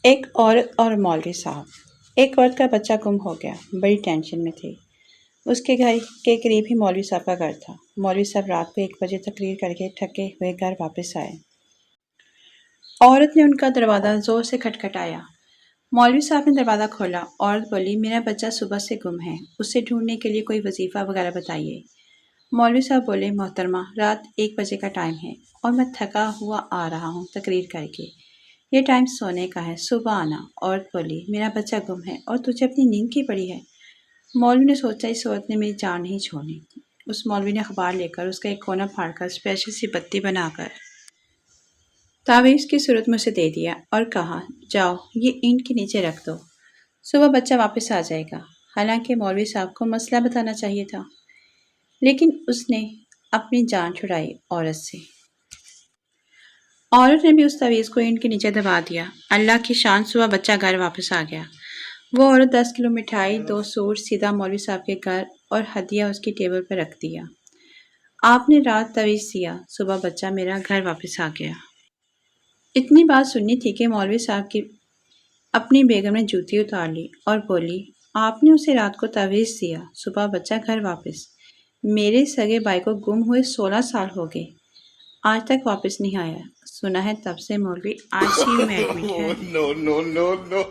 ایک عورت اور مولوی صاحب۔ ایک عورت کا بچہ گم ہو گیا، بڑی ٹینشن میں تھی۔ اس کے گھر کے قریب ہی مولوی صاحب کا گھر تھا۔ مولوی صاحب رات کو 1 بجے تقریر کر کے تھکے ہوئے گھر واپس آئے۔ عورت نے ان کا دروازہ زور سے کھٹکھٹایا۔ مولوی صاحب نے دروازہ کھولا۔ عورت بولی، میرا بچہ صبح سے گم ہے، اسے ڈھونڈنے کے لیے کوئی وظیفہ وغیرہ بتائیے۔ مولوی صاحب بولے، محترمہ، رات 1 بجے کا ٹائم ہے اور میں تھکا ہوا آ رہا ہوں تقریر کر کے۔ یہ ٹائم سونے کا ہے، صبح آنا۔ عورت بولی، میرا بچہ گم ہے اور تجھے اپنی نیند کی پڑی ہے۔ مولوی نے سوچا، اس عورت نے میری جان نہیں چھوڑنی۔ اس مولوی نے اخبار لے کر اس کا ایک کونا پھاڑ کر اسپیشل سی بتی بنا کر تعویذ کی صورت میں اسے دے دیا اور کہا، جاؤ یہ اینٹ کے نیچے رکھ دو، صبح بچہ واپس آ جائے گا۔ حالانکہ مولوی صاحب کو مسئلہ بتانا چاہیے تھا، لیکن اس نے اپنی جان چھڑائی عورت سے۔ عورت نے بھی اس تعویذ کو اینٹ کے نیچے دبا دیا۔ اللہ کی شان، صبح بچہ گھر واپس آ گیا۔ وہ عورت 10 کلو مٹھائی، 2 سوٹ سیدھا مولوی صاحب کے گھر اور ہدیہ اس کی ٹیبل پر رکھ دیا۔ آپ نے رات تعویذ دیا، صبح بچہ میرا گھر واپس آ گیا۔ اتنی بات سننی تھی کہ مولوی صاحب کی اپنی بیگم نے جوتی اتار لی اور بولی، آپ نے اسے رات کو تعویذ دیا، صبح بچہ گھر واپس۔ میرے سگے بھائی کو گم ہوئے 16 سال ہو گئے، آج تک واپس نہیں آیا۔ سنا ہے تب سے مولوی آج ہی میں ایڈمٹ ہے۔ No, no, no, no.